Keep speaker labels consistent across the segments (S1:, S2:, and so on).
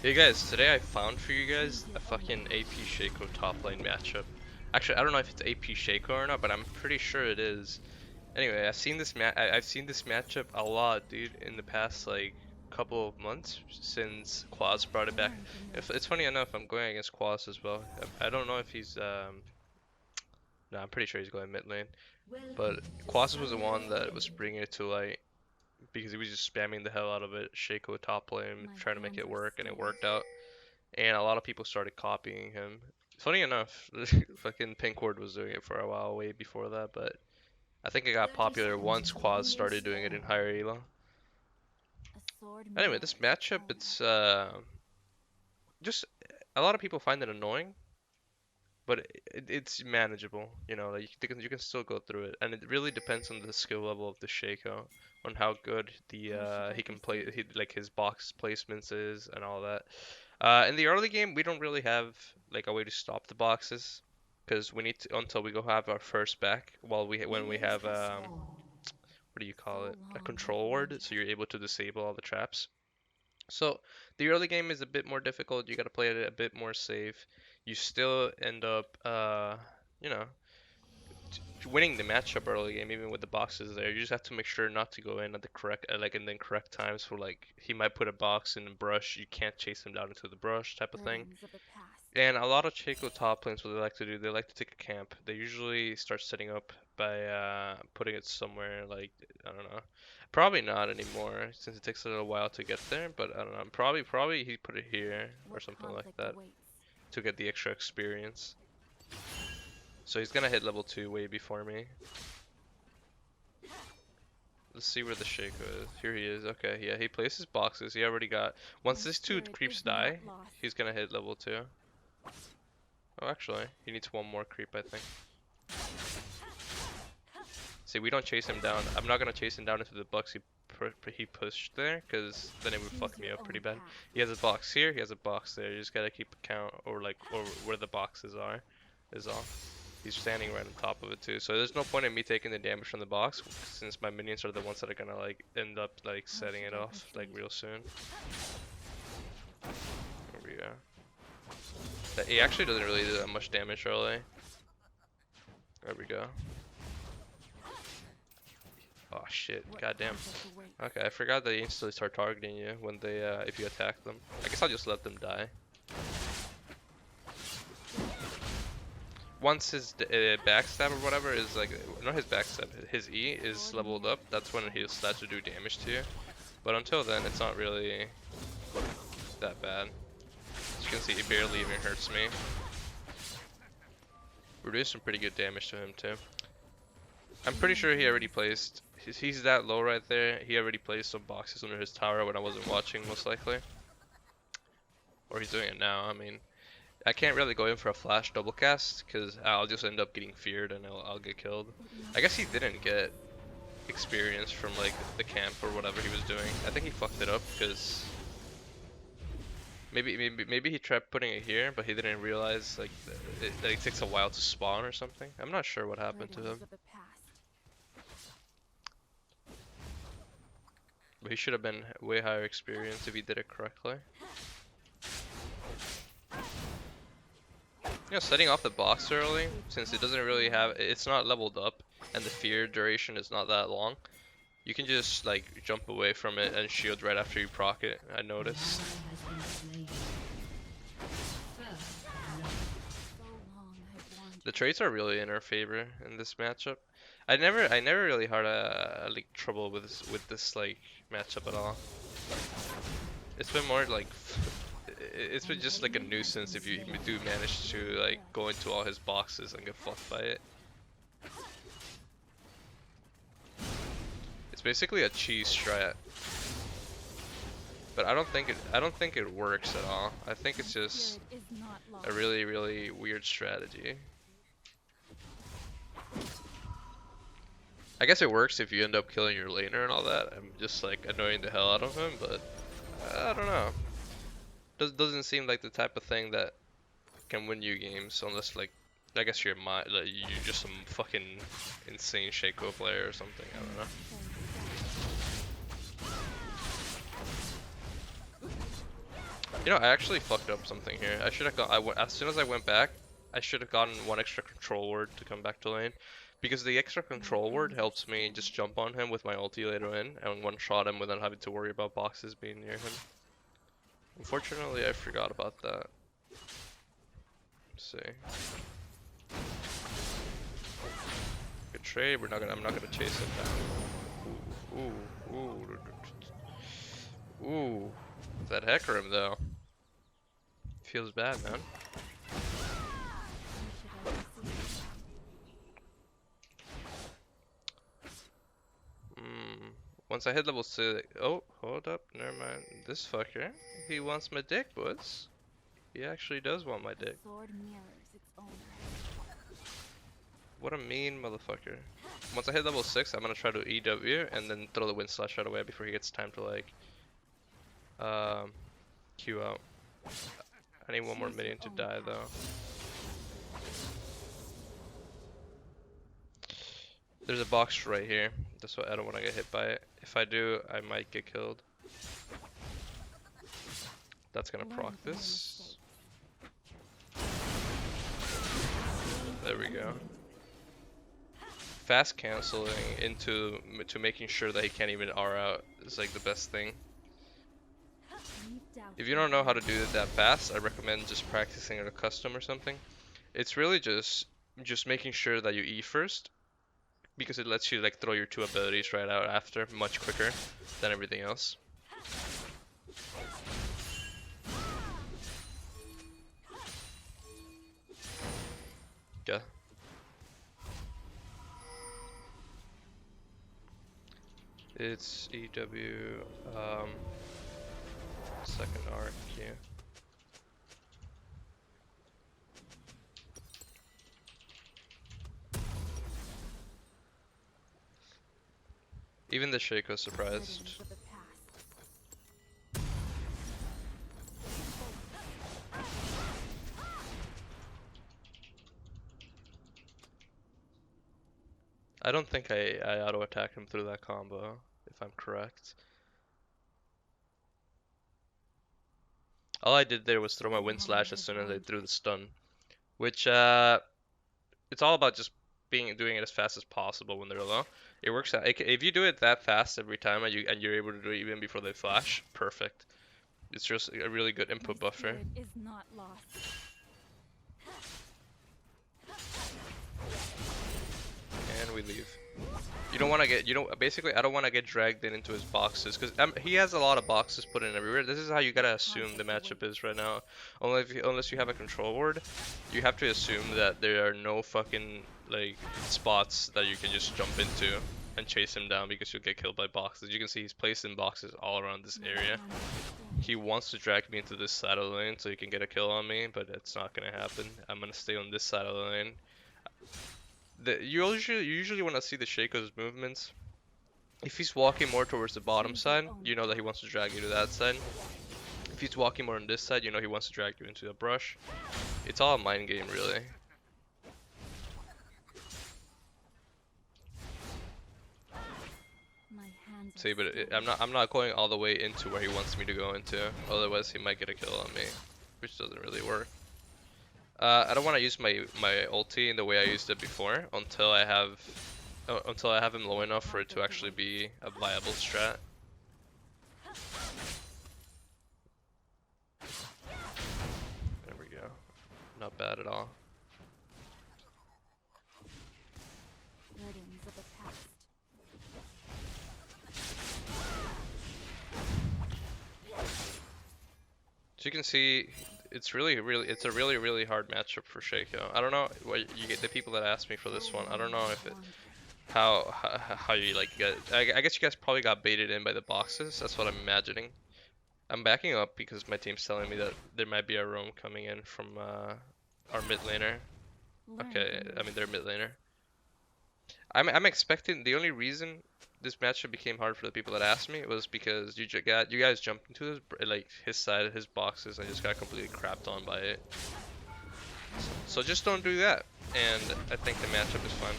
S1: Hey guys, today I found for you guys a fucking AP Shaco top lane matchup. Actually, I don't know if it's AP Shaco or not, but I'm pretty sure it is. Anyway, I've seen this matchup a lot, dude, in the past like couple of months since Quaz brought it back. If it's funny enough, I'm going against Quaz as well. I don't know if he's no, I'm pretty sure he's going mid lane, but Quaz was the one that was bringing it to light because he was just spamming the hell out of it. Shaco top lane, trying to make it work, and it worked out. And a lot of people started copying him. Funny enough, fucking Pinkward was doing it for a while, way before that, but I think it got popular once Quaz started doing it in higher elo. Anyway, this matchup, it's just a lot of people find it annoying, but it's manageable. You know, like you can still go through it, and it really depends on the skill level of the Shaco, on how good the he can play, like his box placements is and all that. In the early game, we don't really have like a way to stop the boxes because we need to until we go have our first back. While when we have what do you call it? A control ward, so you're able to disable all the traps. So the early game is a bit more difficult. You got to play it a bit more safe. You still end up, you know, winning the matchup early game, even with the boxes there. You just have to make sure not to go in at the correct, like in the correct times. For like he might put a box in a brush, you can't chase him down into the brush type of thing. And a lot of Chaco top lanes, what they like to do, they like to take a camp. They usually start setting up by putting it somewhere like, I don't know. Probably not anymore since it takes a little while to get there, but I don't know. Probably he put it here or something like that to get the extra experience. So he's gonna hit level 2 way before me. Let's see where the Shaco is. Here he is. Okay, yeah, he places boxes. He already got. Once these two creeps die, he's gonna hit level 2. Oh, actually, he needs one more creep, I think. See, we don't chase him down. I'm not gonna chase him down into the box he pushed there, because then it would fuck me up pretty bad. He has a box here, he has a box there. You just gotta keep count, or where the boxes are, is all. He's standing right on top of it too, so there's no point in me taking the damage from the box, since my minions are the ones that are gonna like end up like setting it off like real soon. There we go. He actually doesn't really do that much damage early. There we go. Oh shit, goddamn. Okay, I forgot they instantly start targeting you when they, if you attack them. I guess I'll just let them die. Once his backstab or whatever is like, not his backstab, his E is leveled up, that's when he'll start to do damage to you. But until then, it's not really that bad. As you can see, he barely even hurts me. We're doing some pretty good damage to him too. I'm pretty sure he already placed, he's that low right there, he already placed some boxes under his tower when I wasn't watching, most likely. Or he's doing it now. I mean, I can't really go in for a flash double cast because I'll just end up getting feared and I'll get killed. I guess he didn't get experience from like the camp or whatever he was doing. I think he fucked it up because maybe he tried putting it here, but he didn't realize like that it takes a while to spawn or something. I'm not sure what happened to him. But he should have been way higher experience if he did it correctly. You know, setting off the box early, since it doesn't really have, it's not leveled up, and the fear duration is not that long, you can just like jump away from it and shield right after you proc it, I noticed. The traits are really in our favor in this matchup. I never really had like trouble with this like matchup at all. It's been more like it's been just like a nuisance if you do manage to like go into all his boxes and get fucked by it. It's basically a cheese strat, but I don't think it works at all. I think it's just a really weird strategy. I guess it works if you end up killing your laner and all that. I'm just like annoying the hell out of him, but I don't know. Doesn't seem like the type of thing that can win you games unless like I guess you're just some fucking insane Shaco player or something. I don't know. You know, I actually fucked up something here. I should have got. As soon as I went back, I should have gotten one extra control word to come back to lane, because the extra control word helps me just jump on him with my ulti later in and one shot him without having to worry about boxes being near him. Unfortunately, I forgot about that. Let's see. Good trade. I'm not gonna chase him down. Ooh. That heck rim though. Feels bad, man. Once I hit level 6. Oh, hold up. Never mind. This fucker. He wants my dick, boys. He actually does want my dick. What a mean motherfucker. Once I hit level 6, I'm gonna try to EW and then throw the wind slash right away before he gets time to like Q out. I need one more minion to die though. There's a box right here. That's why I don't want to get hit by it. If I do, I might get killed. That's gonna proc this. There we go. Fast canceling into making sure that he can't even R out is like the best thing. If you don't know how to do it that fast, I recommend just practicing at a custom or something. It's really just making sure that you E first, because it lets you like throw your 2 abilities right out after much quicker than everything else. Yeah. It's EW second arc, yeah. Even the Shaco's surprised. I don't think I auto attack him through that combo, if I'm correct. All I did there was throw my wind slash as soon as I threw the stun, which it's all about just doing it as fast as possible when they're low. It works out. If you do it that fast every time and you're able to do it even before they flash, perfect. It's just a really good input buffer. And we leave. You don't want to get, basically I don't want to get dragged into his boxes, because he has a lot of boxes put in everywhere. This is how you gotta assume the matchup is right now. Unless you have a control ward, you have to assume that there are no fucking like spots that you can just jump into and chase him down, because you'll get killed by boxes. You can see he's placing boxes all around this area. He wants to drag me into this side of the lane so he can get a kill on me, but it's not gonna happen. I'm gonna stay on this side of the lane. You usually want to see the Shaco's movements. If he's walking more towards the bottom side, you know that he wants to drag you to that side. If he's walking more on this side, you know he wants to drag you into a brush. It's all a mind game, really. See, but I'm not going all the way into where he wants me to go into. Otherwise, he might get a kill on me, which doesn't really work. I don't want to use my ulti in the way I used it before until I have him low enough for it to actually be a viable strat. There we go. Not bad at all. So you can see, it's a really hard matchup for Shaco. I don't know what you get, the people that asked me for this one. I don't know if how you like get. I guess you guys probably got baited in by the boxes. That's what I'm imagining. I'm backing up because my team's telling me that there might be a roam coming in from our mid laner. Okay, I mean their mid laner. I'm expecting, the only reason this matchup became hard for the people that asked me was because you guys jumped into his side, his boxes, and just got completely crapped on by it. So just don't do that, and I think the matchup is fine.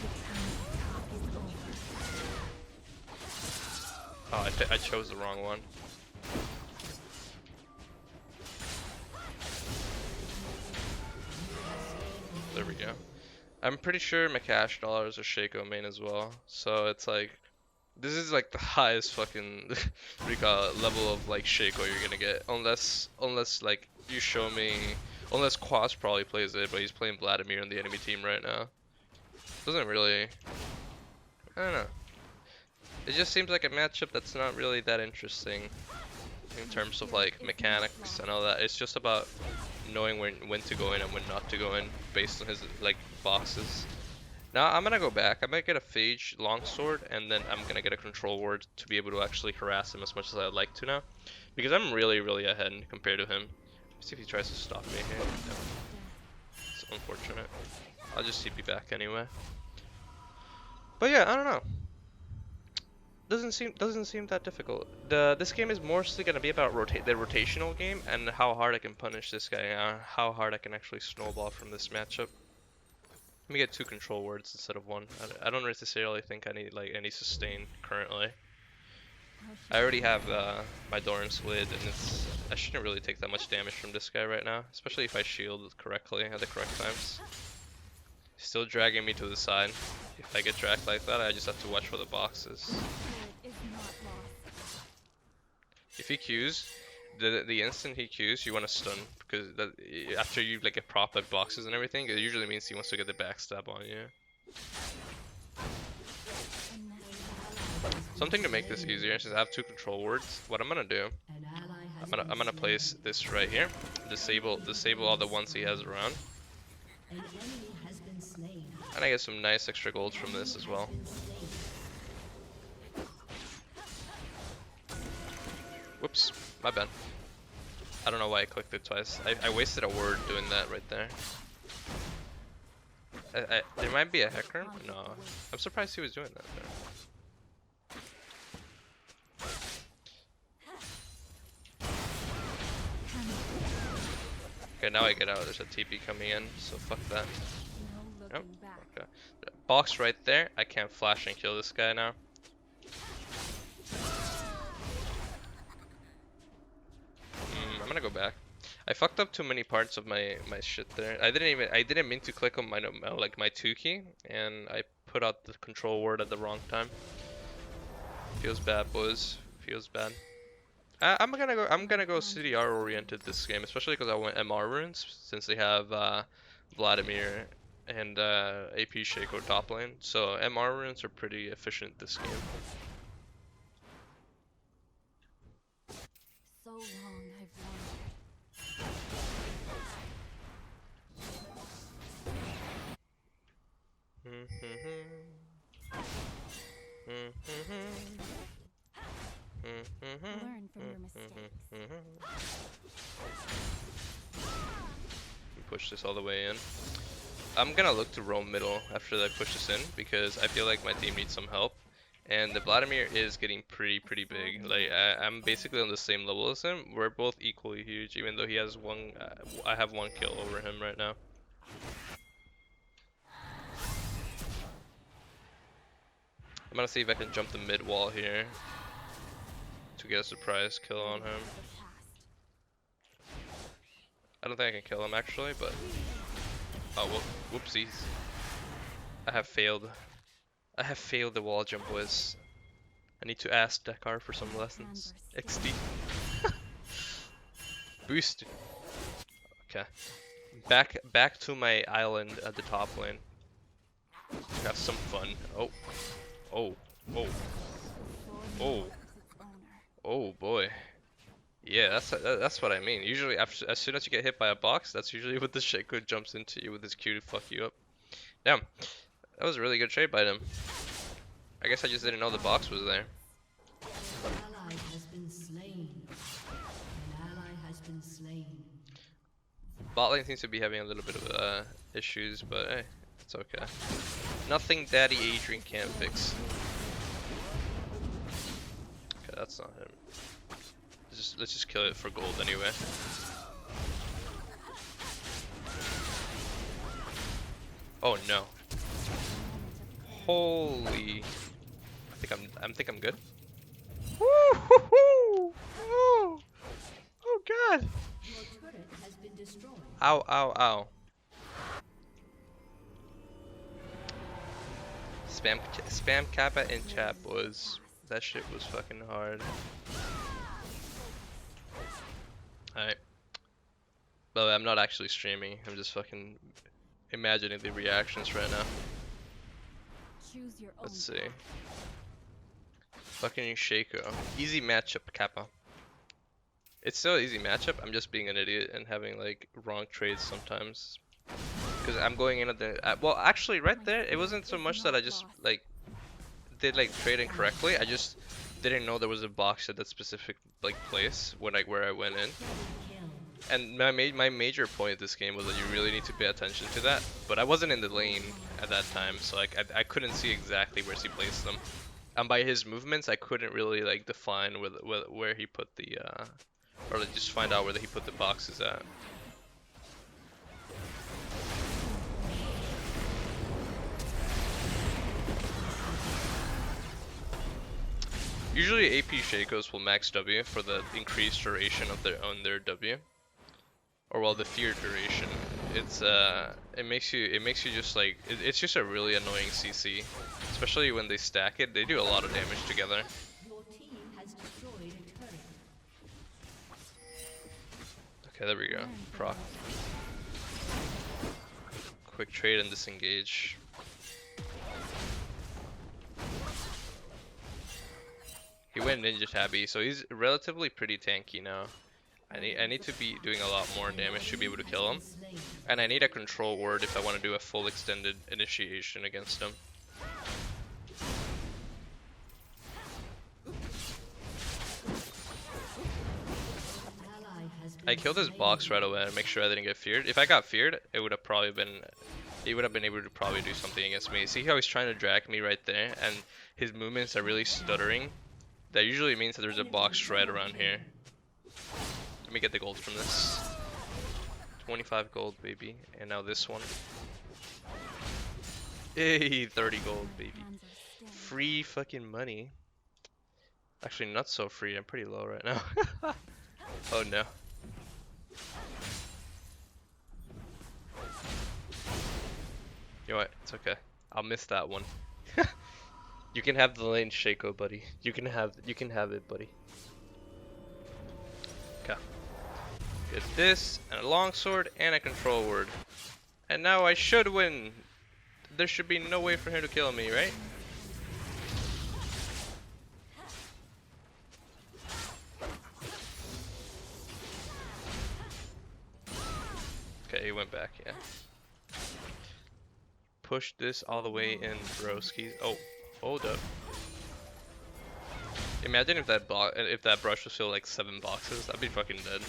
S1: Oh, I chose the wrong one. There we go. I'm pretty sure Makash dollars are Shaco main as well. So it's like, this is like the highest fucking what do you call it, level of like Shaco you're gonna get. Unless like you show me, unless Quas probably plays it, but he's playing Vladimir on the enemy team right now. Doesn't really, I don't know. It just seems like a matchup that's not really that interesting in terms of like mechanics and all that. It's just about knowing when to go in and when not to go in based on his like boxes. Now I'm gonna go back. I might get a Phage longsword and then I'm gonna get a control ward to be able to actually harass him as much as I'd like to now, because I'm really ahead compared to him. Let's see if he tries to stop me here. No. It's unfortunate. I'll just TP back anyway. But yeah, I don't know. Doesn't seem that difficult. This game is mostly gonna be about the rotational game and how hard I can punish this guy, how hard I can actually snowball from this matchup. Let me get 2 control wards instead of 1. I don't necessarily think I need like any sustain currently. I already have my Doran's lid, and I shouldn't really take that much damage from this guy right now, especially if I shield correctly at the correct times. Still dragging me to the side. If I get dragged like that, I just have to watch for the boxes. If he Qs, the instant he Qs, you want to stun, because after you like get propped by boxes and everything, it usually means he wants to get the backstab on you. Something to make this easier, since I have 2 control wards, what I'm gonna do, I'm gonna place this right here, disable all the ones he has around, and I get some nice extra gold from this as well. Whoops, my bad. I don't know why I clicked it twice. I wasted a word doing that right there. There might be a hacker? No. I'm surprised he was doing that there. Okay, now I get out. There's a TP coming in, so fuck that. Nope. Okay. Box right there. I can't flash and kill this guy now. I'm gonna go back. I fucked up too many parts of my shit there. I didn't mean to click on my 2 key, and I put out the control word at the wrong time. Feels bad, boys. Feels bad. I'm gonna go CDR oriented this game, especially because I went MR runes since they have Vladimir and AP Shaco top lane. So MR runes are pretty efficient this game.
S2: So long I've learn from your mistakes.
S1: Push this all the way in. I'm gonna look to roam middle after I push this in, because I feel like my team needs some help. And the Vladimir is getting pretty big. Like I'm basically on the same level as him. We're both equally huge, even though he has one. I have 1 kill over him right now. I'm gonna see if I can jump the mid wall here to get a surprise kill on him. I don't think I can kill him actually, but oh well, whoopsies. I have failed the wall jump, boys. I need to ask Dakar for some lessons. XD. Boost. Okay. Back to my island at the top lane. Have some fun. Oh. Oh boy. Yeah, that's what I mean. Usually, as soon as you get hit by a box, that's usually what the Shaco jumps into you with his Q to fuck you up. Damn, that was a really good trade by them. I guess I just didn't know the box was there. Bot lane seems to be having a little bit of issues, but hey, it's okay. Nothing Daddy Adrian can't fix. Okay, that's not him. Let's just kill it for gold anyway. Oh no. Holy. I think I'm good. Woo-hoo-hoo! Oh god. Ow, ow, ow. spam Kappa in chat, boys. That shit was fucking hard. Alright. By the way, I'm not actually streaming. I'm just fucking imagining the reactions right now.
S2: Choose your own
S1: Let's see.
S2: path.
S1: Fucking Shaco. Easy matchup, Kappa. It's still an easy matchup. I'm just being an idiot and having like wrong trades sometimes. Because I'm going in at the well, actually, right there, it wasn't so much that I just like did like trade incorrectly. I just didn't know there was a box at that specific like place when where I went in. And my major point of this game was that you really need to pay attention to that. But I wasn't in the lane at that time, so like I couldn't see exactly where he placed them. And by his movements, I couldn't really like define where he put the or like just find out where he put the boxes at. Usually AP Shakos will max W for the increased duration of their W. Or well, the fear duration. It makes you just like it's just a really annoying CC, especially when they stack it. They do a lot of damage together. Okay, there we go. Proc. Quick trade and disengage. He went Ninja Tabby, so he's relatively pretty tanky now. I need to be doing a lot more damage to be able to kill him. And I need a control word if I want to do a full extended initiation against him. I killed his box right away and make sure I didn't get feared. If I got feared, it would have probably been he would have been able to probably do something against me. See how he's trying to drag me right there and his movements are really stuttering? That usually means that there's a box right around here. Let me get the gold from this. 25 gold, baby. And now this one. Hey, 30 gold, baby. Free fucking money. Actually, not so free. I'm pretty low right now. Oh no. You know what? It's okay. I'll miss that one. You can have the lane, Shaco, buddy. You can have it, buddy. Okay. Get this, and a longsword, and a control word. And now I should win. There should be no way for him to kill me, right? Okay, he went back, yeah. Push this all the way in, broskies. Oh, hold up. Imagine if that brush was filled like 7 boxes. I'd be fucking dead.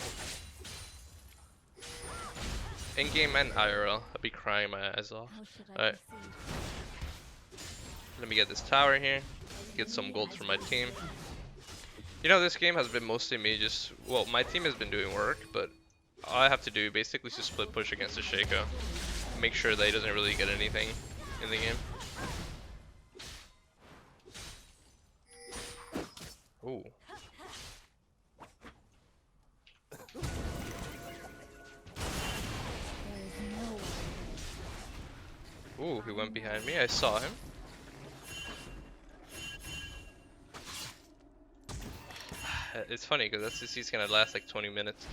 S1: In game and IRL, I'd be crying my eyes off. Alright. Let me get this tower here. Get some gold for my team. You know, this game has been mostly me just... Well, my team has been doing work, but all I have to do basically is just split push against the Shaco. Make sure that he doesn't really get anything in the game. Ooh. Ooh, he went behind me. I saw him. It's funny because that CC is gonna last like 20 minutes,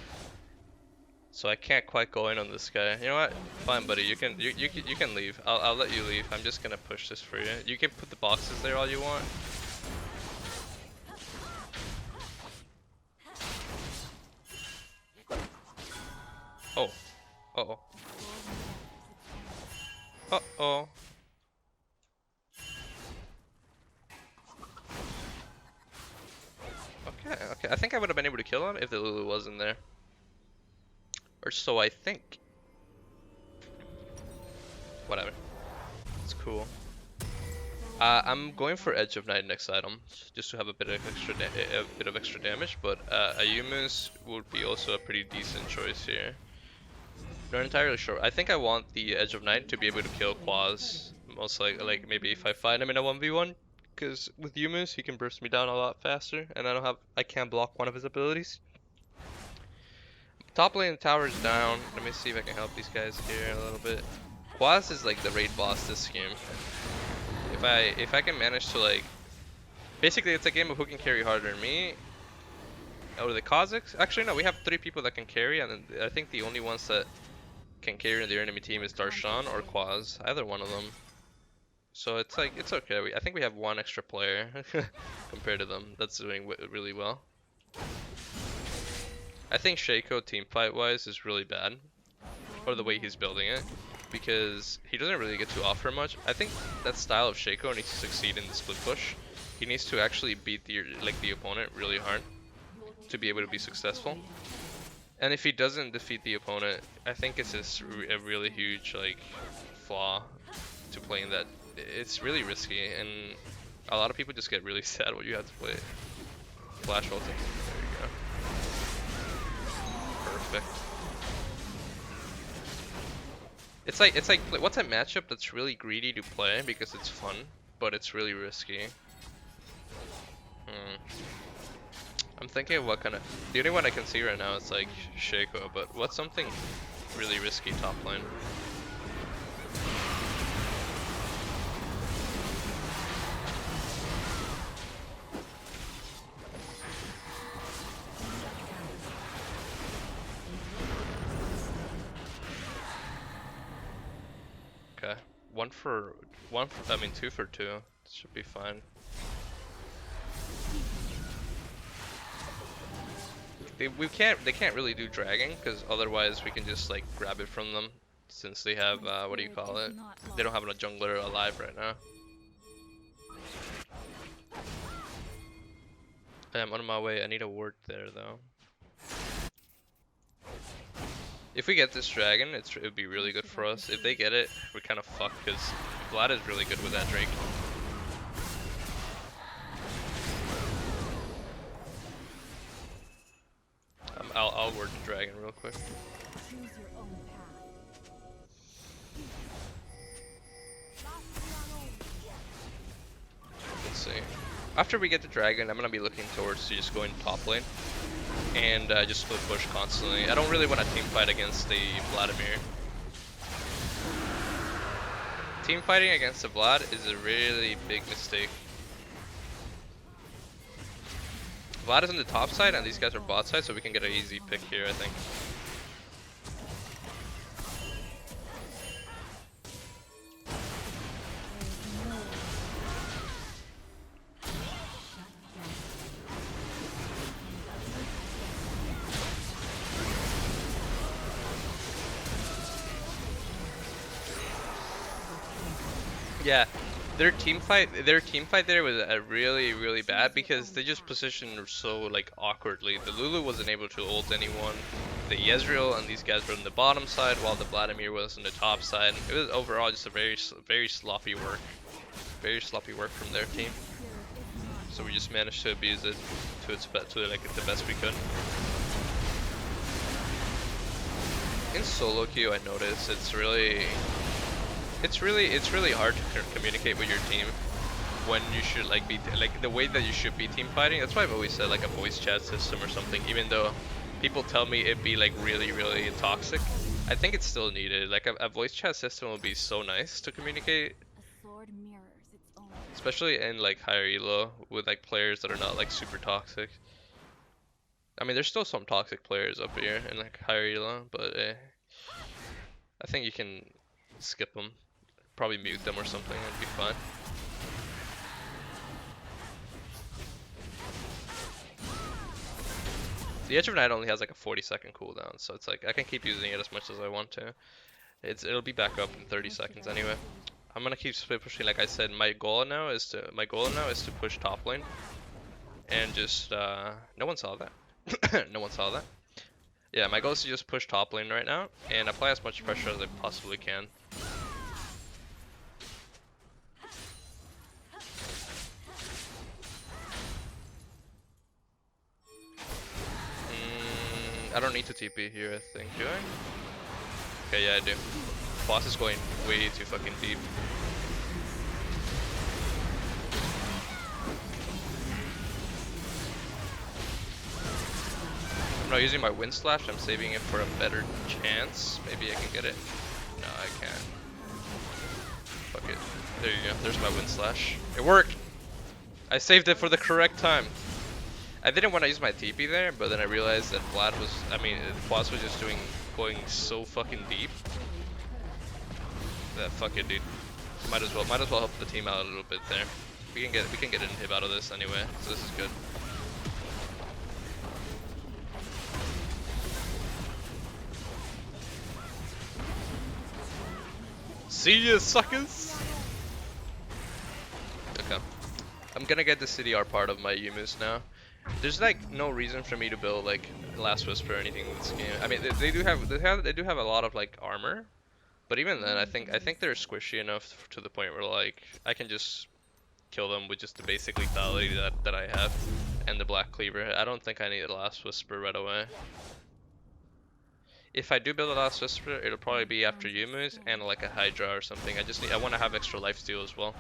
S1: so I can't quite go in on this guy. You know what? Fine, buddy. You can leave. I'll let you leave. I'm just gonna push this for you. You can put the boxes there all you want. Oh. Uh-oh. Uh-oh. Okay. I think I would have been able to kill him if the Lulu wasn't there. Or so I think. Whatever. It's cool. I'm going for Edge of Night next item, just to have a bit of extra damage. But Ayumu's would be also a pretty decent choice here. Not entirely sure. I think I want the Edge of Night to be able to kill Quaz. Most like maybe if I find him in a 1v1, because with Yumus he can burst me down a lot faster, and I can't block one of his abilities. Top lane tower's down. Let me see if I can help these guys here a little bit. Quaz is like the raid boss this game. If I can manage to like, basically it's a game of who can carry harder, me or the Kazakhs. Actually no, we have 3 people that can carry, and I think the only ones that can carry in the enemy team is Darshan or Quaz, either one of them. So it's like, it's okay. I think we have 1 extra player compared to them that's doing really well. I think Shaco teamfight wise is really bad, or the way he's building it, because he doesn't really get to offer much. I think that style of Shaco needs to succeed in the split push. He needs to actually beat the opponent really hard to be able to be successful. And if he doesn't defeat the opponent, I think it's just a really huge like flaw to playing that. It's really risky, and a lot of people just get really sad when you have to play flash ulti. There you go. Perfect. It's like what's a matchup that's really greedy to play because it's fun, but it's really risky. I'm thinking of what kind of, the only one I can see right now is like Shaco, but what's something really risky top lane? Okay, I mean 2 for 2. Should be fine. They can't really do dragging because otherwise we can just like grab it from them, since they have what do you call it? They don't have a jungler alive right now. I'm on my way. I need a ward there though. If we get this dragon, it would be really good for us. If they get it, we're kind of fucked because Vlad is really good with that Drake. I'll ward the dragon real quick. Let's see. After we get the dragon, I'm gonna be looking towards just going top lane and just split push constantly. I don't really want to team fight against the Vladimir. Team fighting against the Vlad is a really big mistake. Vlad is on the top side and these guys are bot side, so we can get an easy pick here, I think. Yeah, their team fight there was really bad because they just positioned so like awkwardly. The Lulu wasn't able to ult anyone. The Yezreal and these guys were on the bottom side while the Vladimir was on the top side. It was overall just a very sloppy work. Very sloppy work from their team. So we just managed to abuse it to like the best we could. In solo queue I noticed it's really hard to communicate with your team when you should like be like the way that you should be team fighting. That's why I've always said like a voice chat system or something, even though people tell me it'd be like really toxic. I think it's still needed. Like a voice chat system would be so nice to communicate, especially in like higher elo with like players that are not like super toxic. I mean there's still some toxic players up here in like higher elo, but I think you can skip them. Probably mute them or something, it'd be fine. The Edge of Night only has like a 40-second cooldown, so it's like I can keep using it as much as I want to. It'll be back up in 30 seconds anyway. I'm gonna keep split pushing. Like I said, my goal now is to push top lane and just no one saw that. No one saw that. Yeah, my goal is to just push top lane right now and apply as much pressure as I possibly can. I don't need to TP here, I think, do I? Okay, yeah, I do. Boss is going way too fucking deep. I'm not using my wind slash, I'm saving it for a better chance. Maybe I can get it. No, I can't. Fuck it. There you go. There's my wind slash. It worked. I saved it for the correct time. I didn't want to use my TP there, but then I realized that Vlad was, Quas was just going so fucking deep. That fuck it, dude. Might as well help the team out a little bit there. We can get an inhib out of this anyway, so this is good. See ya, suckers! Okay. I'm gonna get the CDR part of my Yumus now. There's like no reason for me to build like Last Whisper or anything in this game. I mean, they do have a lot of like armor, but even then, I think they're squishy enough to the point where like I can just kill them with just the basic lethality that I have and the Black Cleaver. I don't think I need a Last Whisper right away. If I do build a Last Whisper, it'll probably be after Yumus and like a Hydra or something. I want to have extra lifesteal as well.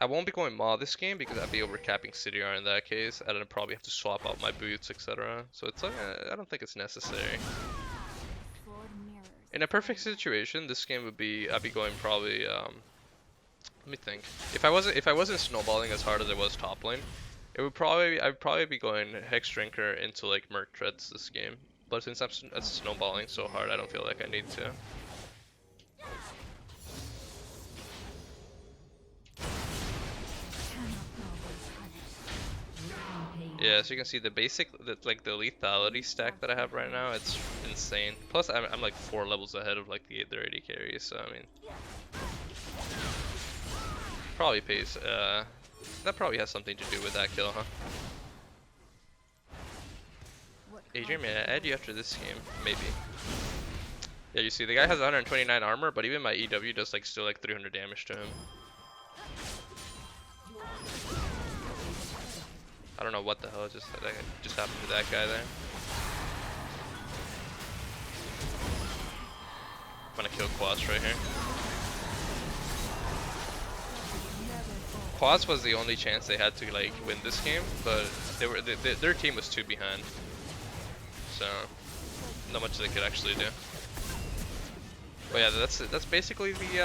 S1: I won't be going Maw this game because I'd be overcapping CDR in that case, and I'd probably have to swap out my boots, etc. So it's like, I don't think it's necessary. In a perfect situation, this game would be, I'd be going probably, let me think. If I wasn't snowballing as hard as I was top lane, I'd probably be going Hex Drinker into like Merc Treads this game. But since I'm snowballing so hard, I don't feel like I need to. Yeah, so you can see the basic, like the lethality stack that I have right now, it's insane. Plus, I'm like 4 levels ahead of like their AD carries, so I mean, probably pays. That probably has something to do with that kill, huh? Adrian, may I add you after this game? Maybe. Yeah, you see, the guy has 129 armor, but even my EW does like still like 300 damage to him. I don't know what the hell just happened to that guy there. I'm gonna kill Quas right here. Quas was the only chance they had to like win this game, but their team was 2 behind, so not much they could actually do. But yeah, that's basically the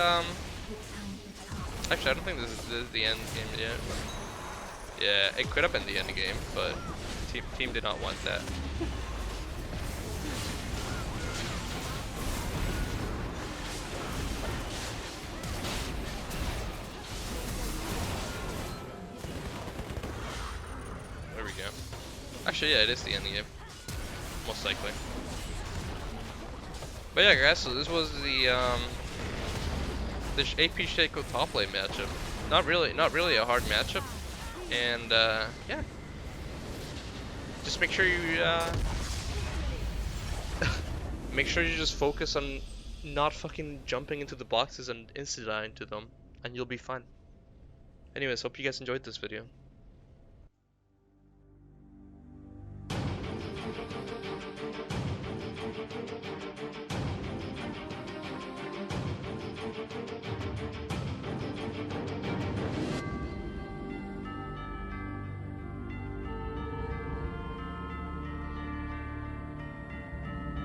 S1: Actually, I don't think this is the end game yet. Yeah, it could have been the end game, but team did not want that. There we go. Actually, yeah, it is the end game, most likely. But yeah, guys, so this was the AP Shaco top lane matchup. Not really a hard matchup. And yeah, just make sure you just focus on not fucking jumping into the boxes and insta-dying to them, and you'll be fine. Anyways, hope you guys enjoyed this video.